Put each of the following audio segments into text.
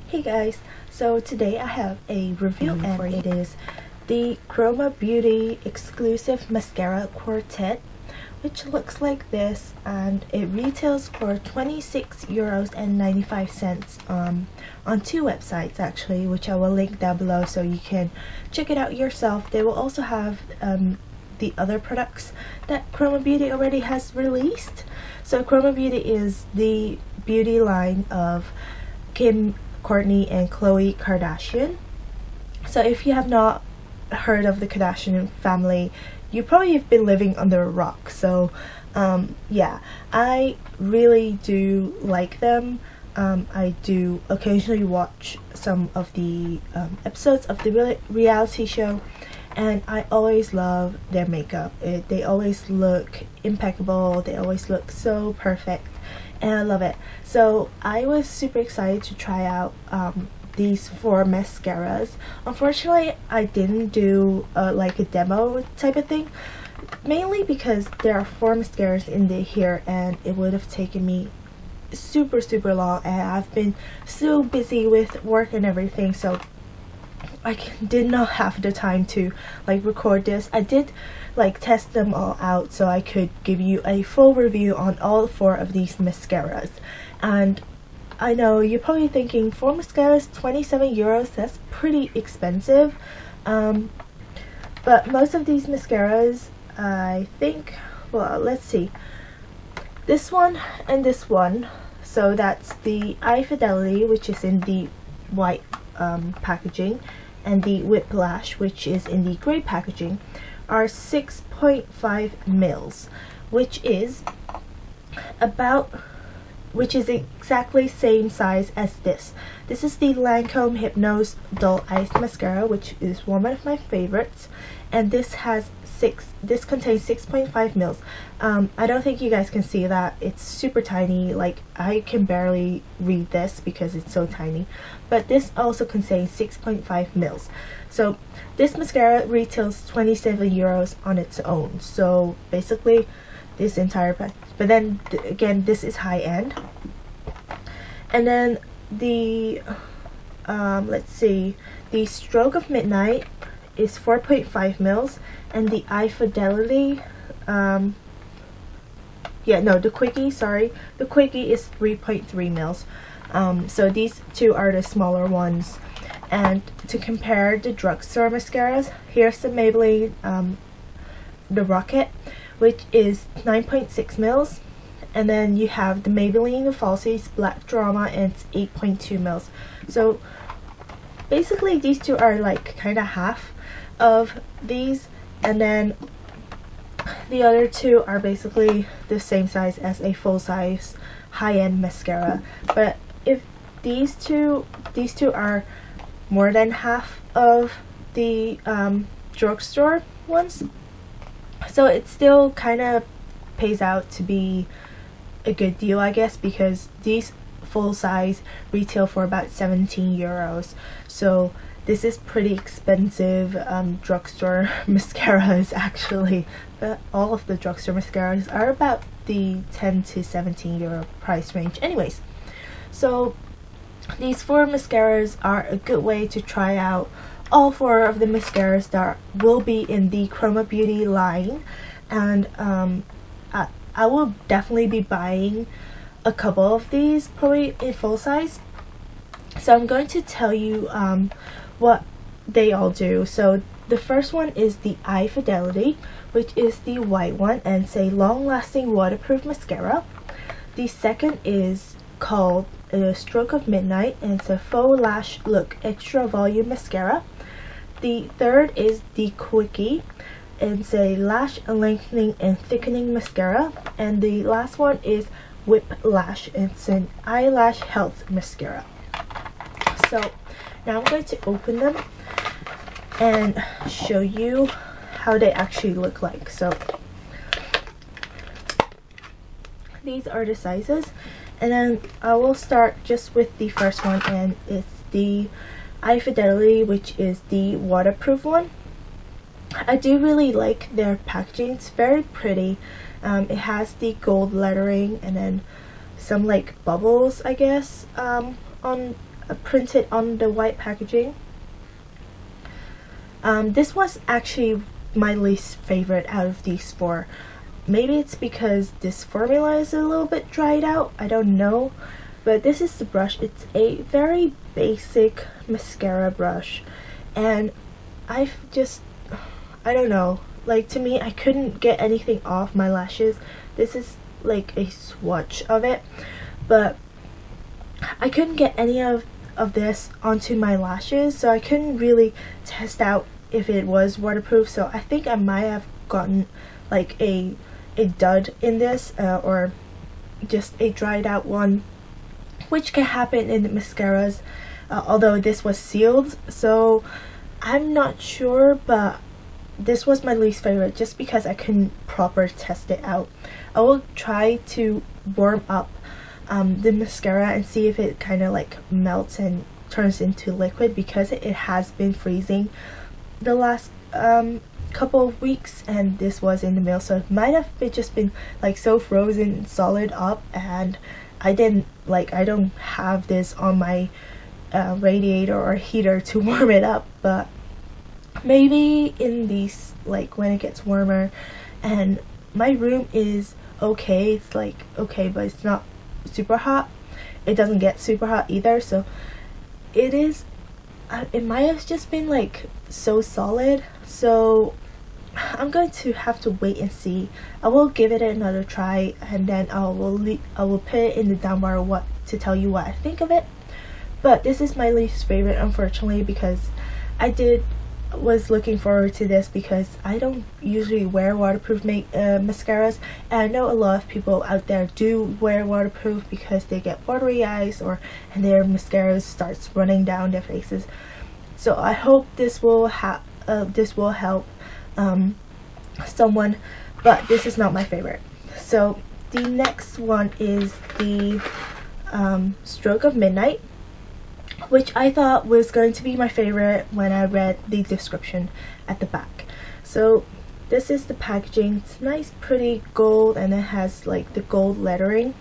Hey guys, so today I have a review and it is the Khroma Beauty exclusive mascara Quartet, which looks like this, and it retails for €26.95 on two websites actually, which I will link down below so you can check it out yourself. They will also have the other products that Khroma Beauty already has released. So Khroma Beauty is the beauty line of Kim, Kourtney, and Khloe Kardashian. So if you have not heard of the Kardashian family, you probably have been living under a rock. So yeah, I really do like them. I do occasionally watch some of the episodes of the reality show, and I always love their makeup. They always look impeccable, they always look so perfect, and I love it. So I was super excited to try out these 4 mascaras. Unfortunately, I didn't do like a demo type of thing, mainly because there are 4 mascaras in here and it would have taken me super long, and I've been so busy with work and everything, so I did not have the time to like record this. I did like test them all out so I could give you a full review on all 4 of these mascaras. And I know you're probably thinking 4 mascaras, €27, that's pretty expensive, but most of these mascaras, I think, well, let's see, this one and this one, so that's the Eye Fidelity, which is in the white packaging, and the Whiplash, which is in the gray packaging, are 6.5 mils, which is exactly same size as this. This is the Lancome Hypnose Dull Ice Mascara, which is one of my favorites, and this contains 6.5 mils. I don't think you guys can see that. It's super tiny, like I can barely read this because it's so tiny, but this also contains 6.5 mils. So this mascara retails €27 on its own, so basically this entire pack. But then again, this is high end. And then the let's see, the Stroke of Midnight is 4.5 mils, and the Eye Fidelity, the Quickie, sorry, the Quickie is 3.3 mils. So these two are the smaller ones. And to compare the drugstore mascaras, here's the Maybelline the Rocket, which is 9.6 mils, and then you have the Maybelline the Falsies Black Drama, and it's 8.2 mils. So basically these two are like kind of half of these, and then the other two are basically the same size as a full-size high-end mascara. But if these two are more than half of the drugstore ones, so it still kind of pays out to be a good deal, I guess, because these full size retail for about €17. So this is pretty expensive drugstore mascaras actually, but all of the drugstore mascaras are about the €10 to €17 price range anyways. So these 4 mascaras are a good way to try out all 4 of the mascaras that will be in the Khroma Beauty line, and I will definitely be buying a couple of these, probably in full size. So I'm going to tell you what they all do. So the first one is the Eye Fidelity, which is the white one, and it's a long-lasting waterproof mascara. The second is called Stroke of Midnight, and it's a faux lash look extra volume mascara. The third is the Quickie, it's a lash lengthening and thickening mascara. And the last one is Whiplash, it's an eyelash health mascara. So now I'm going to open them and show you how they actually look like. So these are the sizes, and then I will start just with the first one, and it's the Eye Fidelity, which is the waterproof one. I do really like their packaging. It's very pretty. It has the gold lettering and then some like bubbles, I guess, on printed on the white packaging. This was actually my least favorite out of these four. Maybe it's because this formula is a little bit dried out, I don't know. But this is the brush. It's a very basic mascara brush, and I don't know, like, to me, I couldn't get anything off my lashes. This is like a swatch of it, but I couldn't get any of this onto my lashes, so I couldn't really test out if it was waterproof. So I think I might have gotten like a dud in this, or just a dried out one, which can happen in the mascaras, although this was sealed, so I'm not sure. But this was my least favorite just because I couldn't properly test it out. I will try to warm up the mascara and see if it kind of like melts and turns into liquid, because it has been freezing the last couple of weeks, and this was in the mail, so it might have just been like so frozen solid up, and I don't have this on my radiator or heater to warm it up. But maybe in these, like, when it gets warmer, and my room is okay, it's like okay, but it's not super hot, it doesn't get super hot either, so it is it might have just been like so solid. So I'm going to have to wait and see. I will give it another try, and then I will put it in the down bar to tell you what I think of it. But this is my least favorite, unfortunately, because I was looking forward to this, because I don't usually wear waterproof mascaras, and I know a lot of people out there do wear waterproof because they get watery eyes, and their mascaras starts running down their faces. So I hope this will help someone, but this is not my favorite. So the next one is the Stroke of Midnight, which I thought was going to be my favorite when I read the description at the back. So this is the packaging. It's nice, pretty gold, and it has like the gold lettering,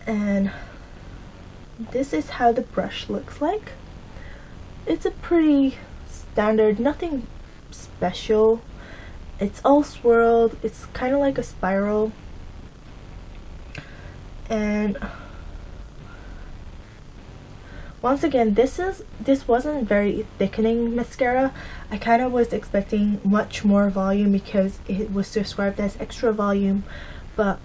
and this is how the brush looks like. It's a pretty standard, nothing special. It's all swirled, it's kind of like a spiral, and once again, this wasn't very thickening mascara. I kind of was expecting much more volume because it was described as extra volume, but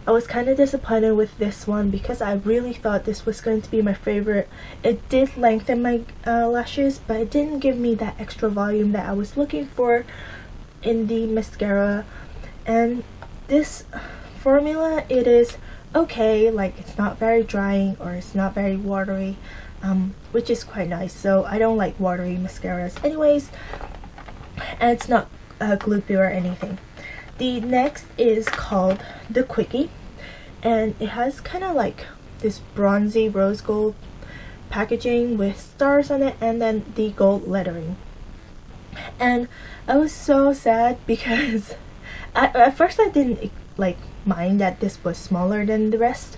I was kind of disappointed with this one because I really thought this was going to be my favorite. It did lengthen my lashes, but it didn't give me that extra volume that I was looking for in the mascara. And this formula, it is okay, like it's not very drying or it's not very watery, which is quite nice. So I don't like watery mascaras anyways, and it's not gloopy or anything. The next is called the Quickie, and it has kind of like this bronzy rose gold packaging with stars on it, and then the gold lettering. And I was so sad because at first I didn't like mind that this was smaller than the rest,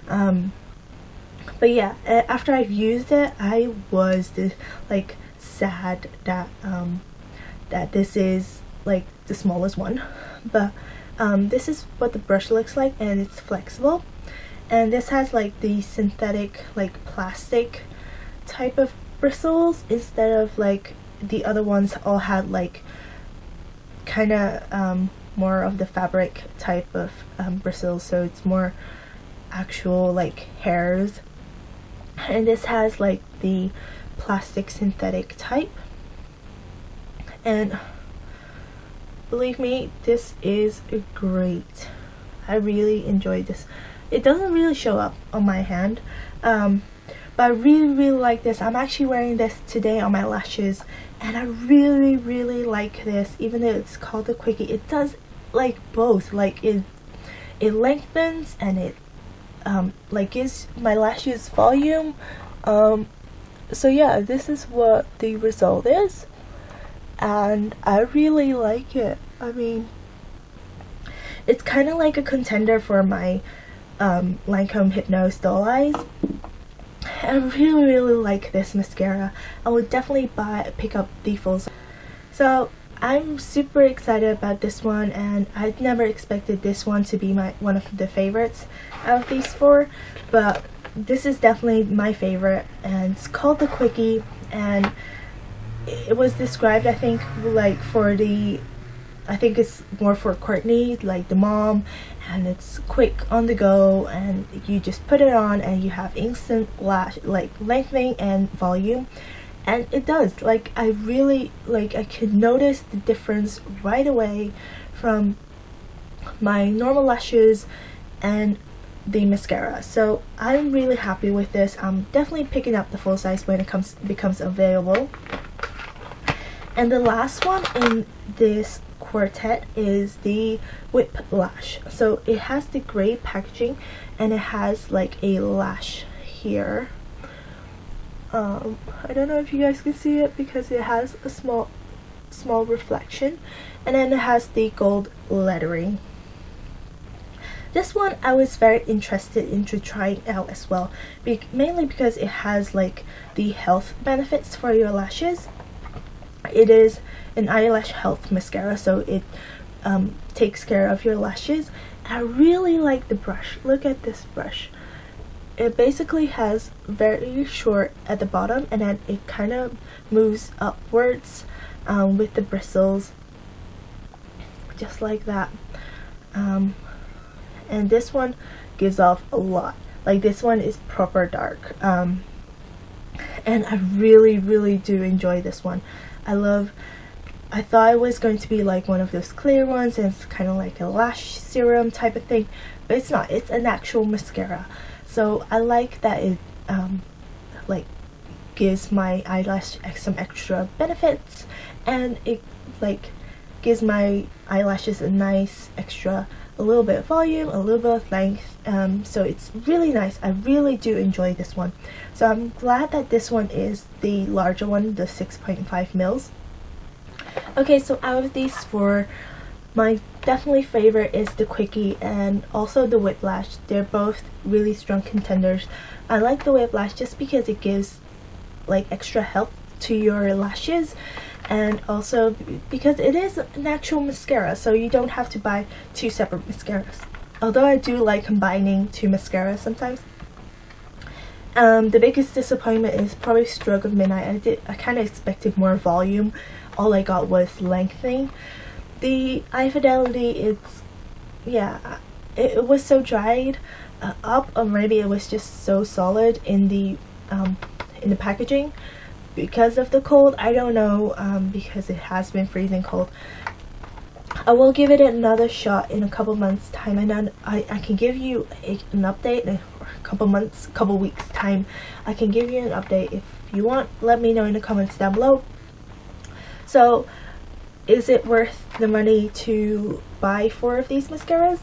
but yeah, after I've used it, I was like sad that that this is like the smallest one. But this is what the brush looks like, and it's flexible, and this has like the synthetic, like plastic type of bristles instead of like the other ones all had like kind of more of the fabric type of bristles, so it's more actual like hairs, and this has like the plastic synthetic type. And believe me, this is great. I really enjoyed this. It doesn't really show up on my hand, but I really like this. I'm actually wearing this today on my lashes, and I really like this. Even though it's called the Quickie, it does like both. Like it lengthens, and it like gives my lashes volume. So yeah, this is what the result is, and I really like it. I mean, it's kind of like a contender for my Lancome Hypnose Doll Eyes, I really like this mascara. I would definitely pick up the full size. So I'm super excited about this one, and I never expected this one to be one of the favorites out of these four, but this is definitely my favorite, and it's called the Quickie, and it was described, I think, like for the, I think it's more for Courtney, like the mom, and it's quick on the go, and you just put it on and you have instant lash like lengthening and volume. And it does, like, I really, like, I could notice the difference right away from my normal lashes and the mascara. So I'm really happy with this. I'm definitely picking up the full size when it becomes available. And the last one in this Quartet is the Whip Lash. So it has the gray packaging, and it has like a lash here. I don't know if you guys can see it because it has a small reflection, and then it has the gold lettering. This one I was very interested into trying out as well, mainly because it has like the health benefits for your lashes. It is an eyelash health mascara, so it takes care of your lashes. I really like the brush. Look at this brush. It basically has very short at the bottom, and then it kind of moves upwards with the bristles, just like that. And this one gives off a lot. Like, this one is proper dark, and I really do enjoy this one. I thought it was going to be like one of those clear ones, and it's kind of like a lash serum type of thing, but it's not. It's an actual mascara. So I like that it like gives my eyelash some extra benefits, and it like gives my eyelashes a nice extra, a little bit of volume, a little bit of length. So it's really nice. I really do enjoy this one. So I'm glad that this one is the larger one, the 6.5 mils. Okay, so out of these four, my definitely favorite is the Quickie and also the Whip Lash. They're both really strong contenders. I like the Whip Lash just because it gives like extra help to your lashes, and also because it is an actual mascara, so you don't have to buy two separate mascaras. Although I do like combining two mascaras sometimes. The biggest disappointment is probably Stroke of Midnight. I kind of expected more volume. All I got was lengthening. The eye fidelity, it was so dried up, or maybe it was just so solid in the packaging because of the cold. I don't know, because it has been freezing cold. I will give it another shot in a couple months time, and then I can give you an update in a couple weeks time. I can give you an update if you want. Let me know in the comments down below. So, is it worth the money to buy 4 of these mascaras?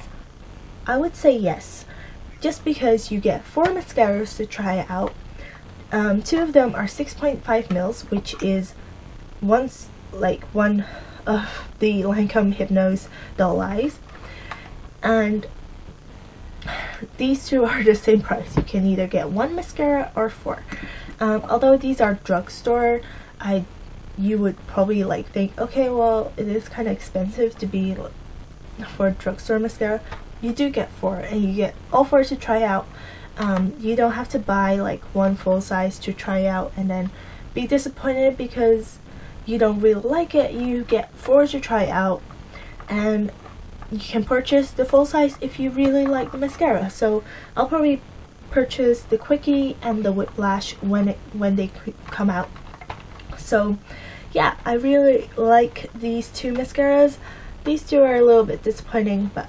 I would say yes, just because you get 4 mascaras to try out. 2 of them are 6.5 mils, which is one of the Lancome Hypnose Doll Eyes, and these 2 are the same price. You can either get 1 mascara or 4. Although these are drugstore, you would probably like think, okay, well, it is kind of expensive to be for a drugstore mascara. You do get 4, and you get all 4 to try out. You don't have to buy like 1 full size to try out and then be disappointed because you don't really like it. You get 4 to try out, and you can purchase the full size if you really like the mascara. So I'll probably purchase the Quickie and the Whip Lash when they come out. So yeah, I really like these 2 mascaras. These 2 are a little bit disappointing, but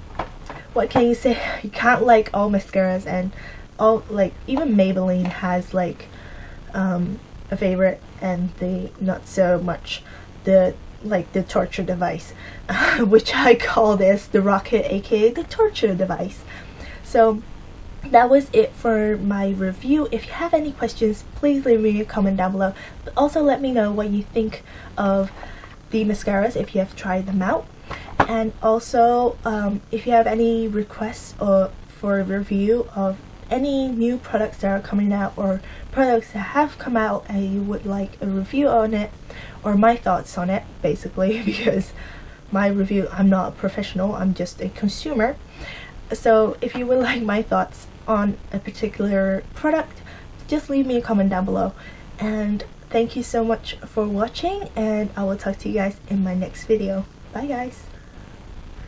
what can you say? You can't like all mascaras, and all, like, even Maybelline has like a favorite, and the not so much the torture device, which I call this the Rocket, aka the torture device. So that was it for my review. If you have any questions, please leave me a comment down below. But also let me know what you think of the mascaras if you have tried them out. And also if you have any requests for a review of any new products that are coming out, or products that have come out and you would like a review on it, or my thoughts on it basically, because my review, I'm not a professional, I'm just a consumer. So if you would like my thoughts on a particular product, just leave me a comment down below. And thank you so much for watching, and I will talk to you guys in my next video. Bye guys.